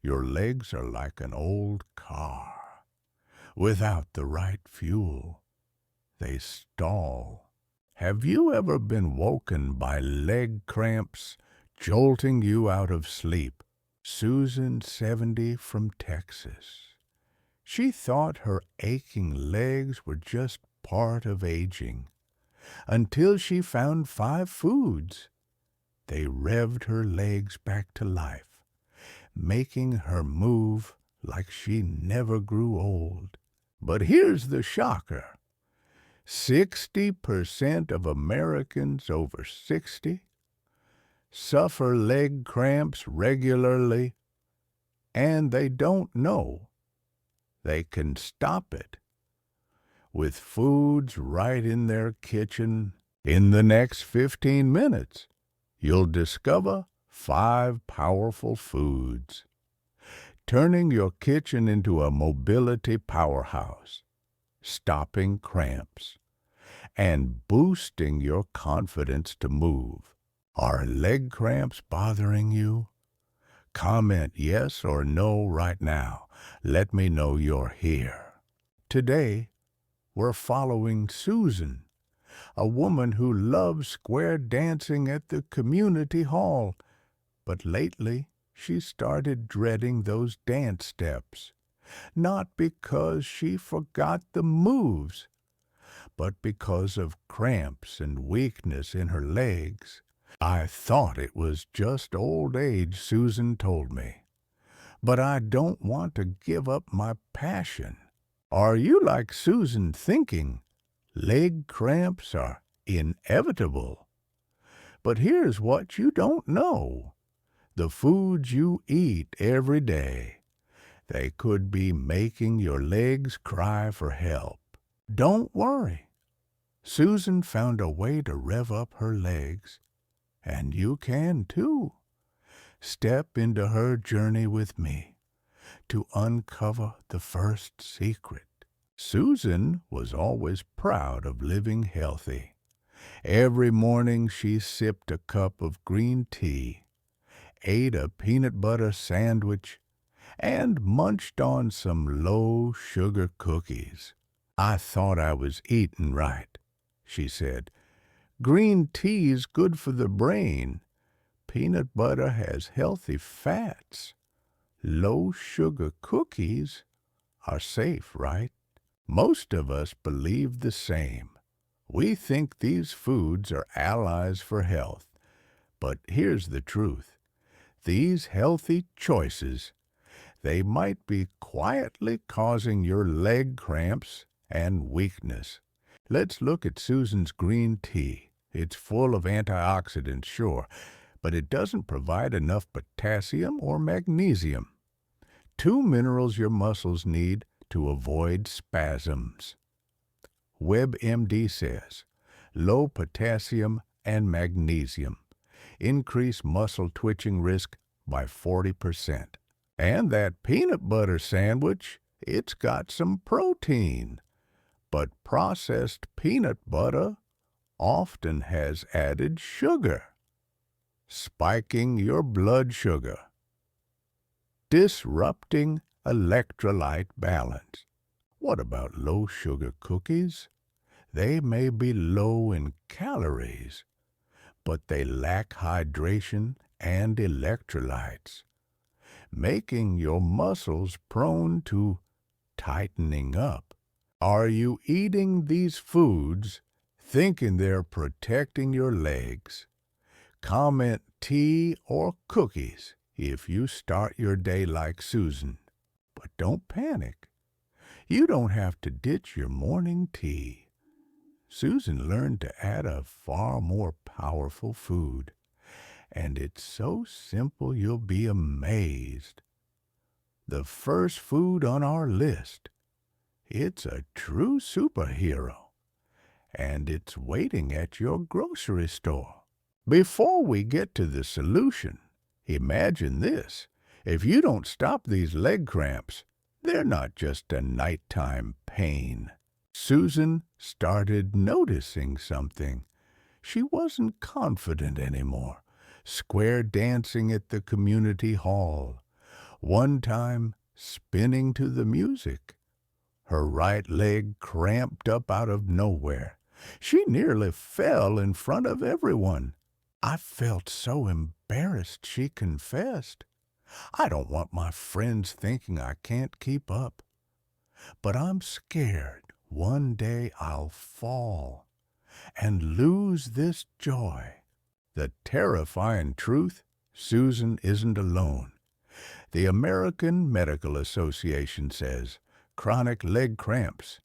Your legs are like an old car. Without the right fuel, they stall. Have you ever been woken by leg cramps jolting you out of sleep? Susan, 70, from Texas. She thought her aching legs were just part of aging until she found 5 foods. They revved her legs back to life, making her move like she never grew old. But here's the shocker. 60% of Americans over 60 suffer leg cramps regularly, and they don't know they can stop it with foods right in their kitchen. In the next 15 minutes, you'll discover 5 powerful foods, turning your kitchen into a mobility powerhouse, stopping cramps, and boosting your confidence to move. Are leg cramps bothering you? Comment yes or no right now. Let me know you're here. Today, we're following Susan, a woman who loves square dancing at the community hall. But lately, she started dreading those dance steps, not because she forgot the moves, but because of cramps and weakness in her legs. I thought it was just old age, Susan told me, but I don't want to give up my passion. Are you like Susan, thinking leg cramps are inevitable? But here's what you don't know. The foods you eat every day, they could be making your legs cry for help. Don't worry. Susan found a way to rev up her legs, and you can too. Step into her journey with me to uncover the first secret. Susan was always proud of living healthy. Every morning she sipped a cup of green tea, ate a peanut butter sandwich, and munched on some low-sugar cookies. I thought I was eating right, she said. Green tea's good for the brain. Peanut butter has healthy fats. Low-sugar cookies are safe, right? Most of us believe the same. We think these foods are allies for health. But here's the truth. These healthy choices, they might be quietly causing your leg cramps and weakness. Let's look at Susan's green tea. It's full of antioxidants, sure, but it doesn't provide enough potassium or magnesium, 2 minerals your muscles need to avoid spasms. WebMD says low potassium and magnesium increase muscle twitching risk by 40%. And that peanut butter sandwich, it's got some protein. But processed peanut butter often has added sugar, spiking your blood sugar, disrupting electrolyte balance. What about low-sugar cookies? They may be low in calories, but they lack hydration and electrolytes, making your muscles prone to tightening up. Are you eating these foods thinking they're protecting your legs? Comment tea or cookies if you start your day like Susan. But don't panic. You don't have to ditch your morning tea. Susan learned to add a far more powerful food, and it's so simple you'll be amazed. The first food on our list, it's a true superhero, and it's waiting at your grocery store. Before we get to the solution, imagine this. If you don't stop these leg cramps, they're not just a nighttime pain. Susan started noticing something. She wasn't confident anymore, square dancing at the community hall, One time, spinning to the music, her right leg cramped up out of nowhere. She nearly fell in front of everyone. I felt so embarrassed, she confessed. I don't want my friends thinking I can't keep up. But I'm scared one day I'll fall and lose this joy. The terrifying truth, Susan isn't alone. The American Medical Association says chronic leg cramps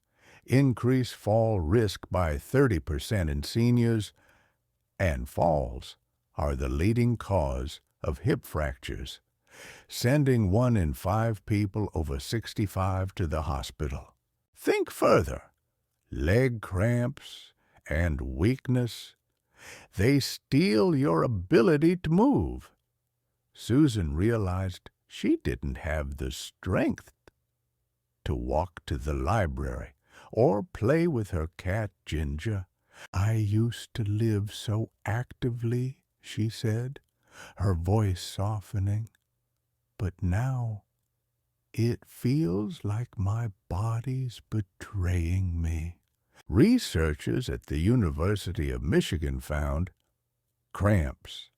increase fall risk by 30% in seniors, and falls are the leading cause of hip fractures, sending 1 in 5 people over 65 to the hospital. Think further. Leg cramps and weakness, they steal your ability to move. Susan realized she didn't have the strength to walk to the library or play with her cat Ginger. I used to live so actively, she said, her voice softening, but now it feels like my body's betraying me. Researchers at the University of Michigan found cramps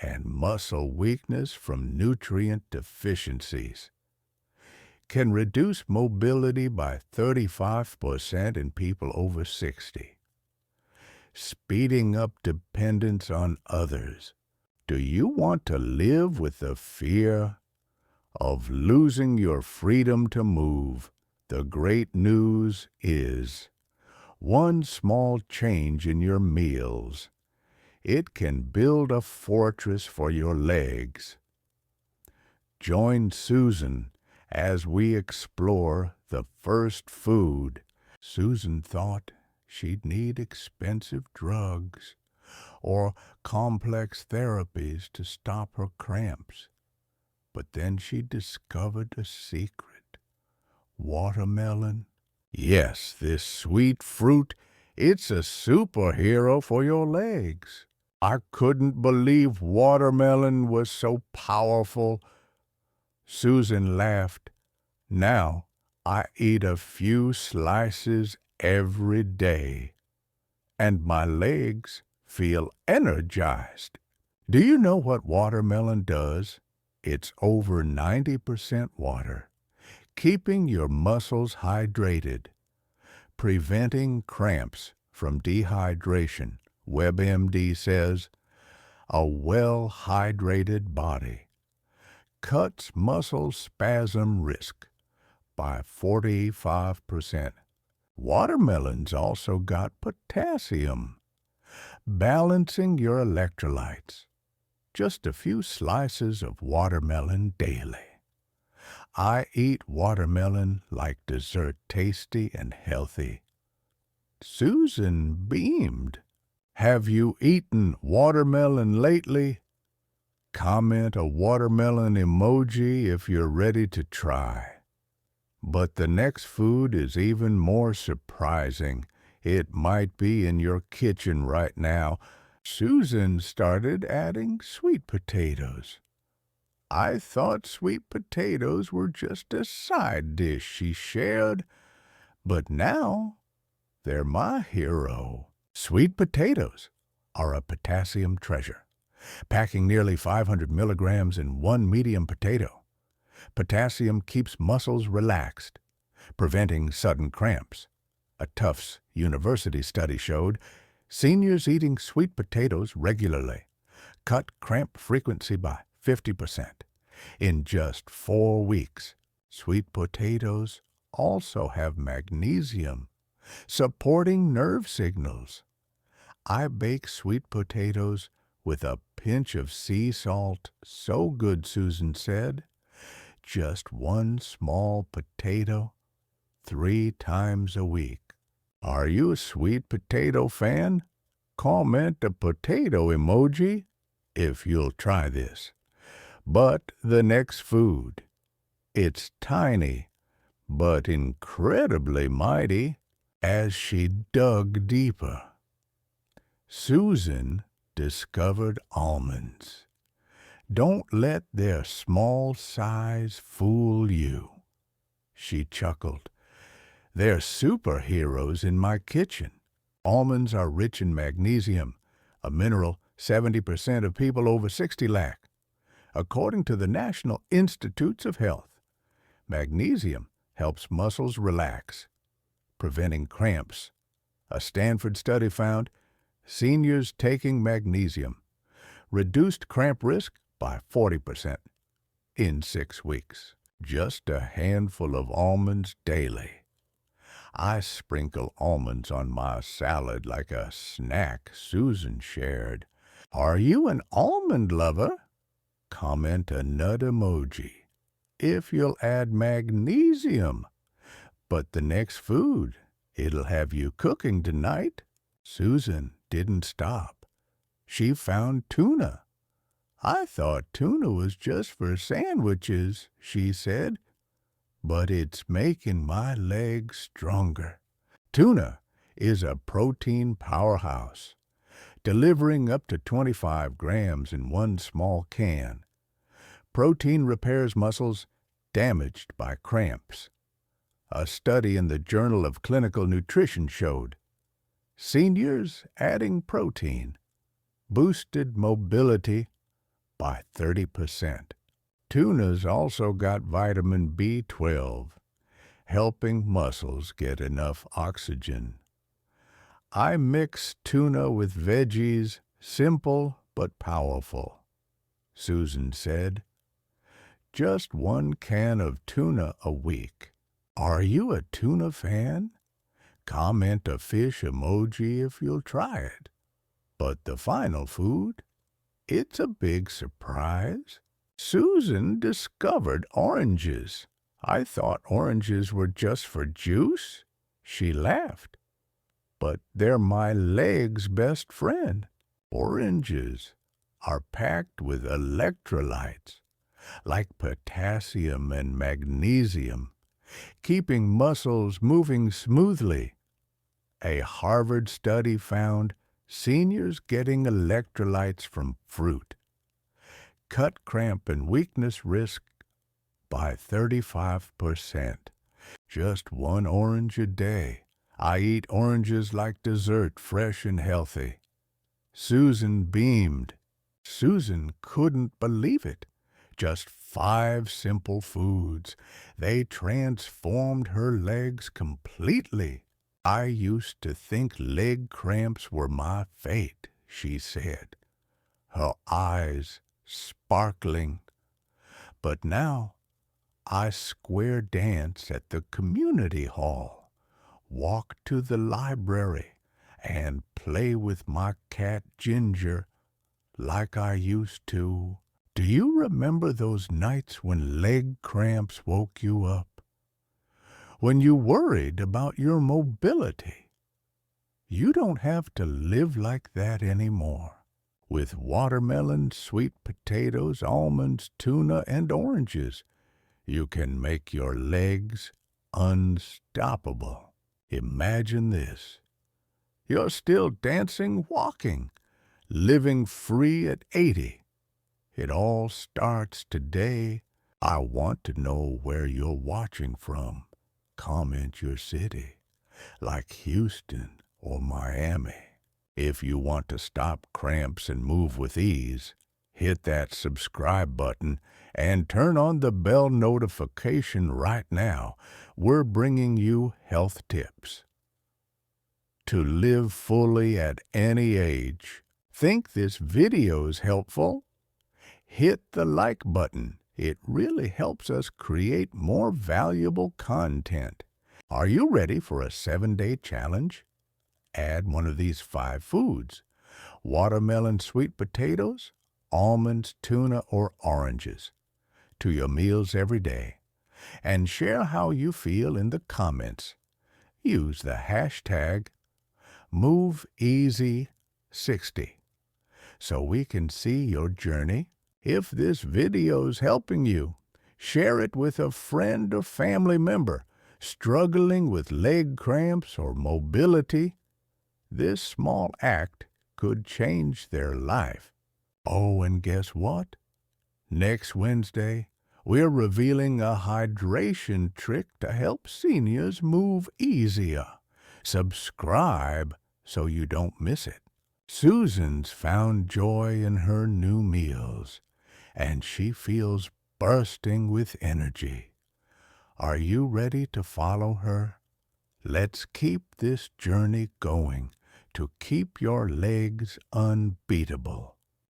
and muscle weakness from nutrient deficiencies can reduce mobility by 35% in people over 60, speeding up dependence on others. Do you want to live with the fear of losing your freedom to move? The great news is one small change in your meals. It can build a fortress for your legs. Join Susan as we explore the first food. Susan thought she'd need expensive drugs or complex therapies to stop her cramps. But then she discovered a secret. Watermelon. Yes, this sweet fruit, it's a superhero for your legs. I couldn't believe watermelon was so powerful. Susan laughed. Now I eat a few slices every day, and my legs feel energized. Do you know what watermelon does? It's over 90% water, keeping your muscles hydrated, preventing cramps from dehydration. WebMD says a well-hydrated body cuts muscle spasm risk by 45%. Watermelons also got potassium, balancing your electrolytes. Just a few slices of watermelon daily. I eat watermelon like dessert, tasty and healthy. Susan beamed. Have you eaten watermelon lately? Comment a watermelon emoji if you're ready to try. But the next food is even more surprising. It might be in your kitchen right now. Susan started adding sweet potatoes. I thought sweet potatoes were just a side dish, she shared, but now they're my hero. Sweet potatoes are a potassium treasure, packing nearly 500 milligrams in one medium potato. Potassium keeps muscles relaxed, preventing sudden cramps. A Tufts University study showed seniors eating sweet potatoes regularly cut cramp frequency by 50%. In just 4 weeks, sweet potatoes also have magnesium, supporting nerve signals. I bake sweet potatoes with a pinch of sea salt. So good, Susan said. Just one small potato 3 times a week. Are you a sweet potato fan? Comment a potato emoji if you'll try this. But the next food, it's tiny but incredibly mighty. As she dug deeper, Susan discovered almonds. Don't let their small size fool you. She chuckled. They're superheroes in my kitchen. Almonds are rich in magnesium, a mineral 70% of people over 60 lack. According to the National Institutes of Health, magnesium helps muscles relax, preventing cramps. A Stanford study found seniors taking magnesium reduced cramp risk by 40% in 6 weeks. Just a handful of almonds daily. I sprinkle almonds on my salad like a snack, Susan shared. Are you an almond lover? Comment a nut emoji if you'll add magnesium. But the next food, it'll have you cooking tonight. Susan didn't stop. She found tuna. I thought tuna was just for sandwiches, she said, but it's making my legs stronger. Tuna is a protein powerhouse, delivering up to 25 grams in one small can. Protein repairs muscles damaged by cramps. A study in the Journal of Clinical Nutrition showed seniors adding protein boosted mobility by 30%. Tuna's also got vitamin B12, helping muscles get enough oxygen. I mix tuna with veggies, simple but powerful, Susan said. Just one can of tuna a week. Are you a tuna fan? Comment a fish emoji if you'll try it. But the final food? It's a big surprise. Susan discovered oranges. I thought oranges were just for juice. She laughed. But they're my leg's best friend. Oranges are packed with electrolytes, like potassium and magnesium, keeping muscles moving smoothly. A Harvard study found seniors getting electrolytes from fruit cut cramp and weakness risk by 35%. Just one orange a day. I eat oranges like dessert, fresh and healthy. Susan beamed. Susan couldn't believe it. Just 5 simple foods. They transformed her legs completely. I used to think leg cramps were my fate, she said, her eyes sparkling. But now I square dance at the community hall, walk to the library, and play with my cat Ginger like I used to. Do you remember those nights when leg cramps woke you up? When you worried about your mobility? You don't have to live like that anymore. With watermelon, sweet potatoes, almonds, tuna, and oranges, you can make your legs unstoppable. Imagine this. You're still dancing, walking, living free at 80. It all starts today. I want to know where you're watching from. Comment your city, like Houston or Miami. If you want to stop cramps and move with ease, hit that subscribe button and turn on the bell notification right now. We're bringing you health tips to live fully at any age. Think this video is helpful? Hit the like button. It really helps us create more valuable content. Are you ready for a 7-day challenge? Add one of these 5 foods: watermelon, sweet potatoes, almonds, tuna, or oranges to your meals every day, and share how you feel in the comments. Use the hashtag MoveEasy60 so we can see your journey. If this video is helping you, share it with a friend or family member struggling with leg cramps or mobility. This small act could change their life. Oh, and guess what? Next Wednesday, we're revealing a hydration trick to help seniors move easier. Subscribe so you don't miss it. Susan's found joy in her new meals, and she feels bursting with energy. Are you ready to follow her? Let's keep this journey going to keep your legs unbeatable.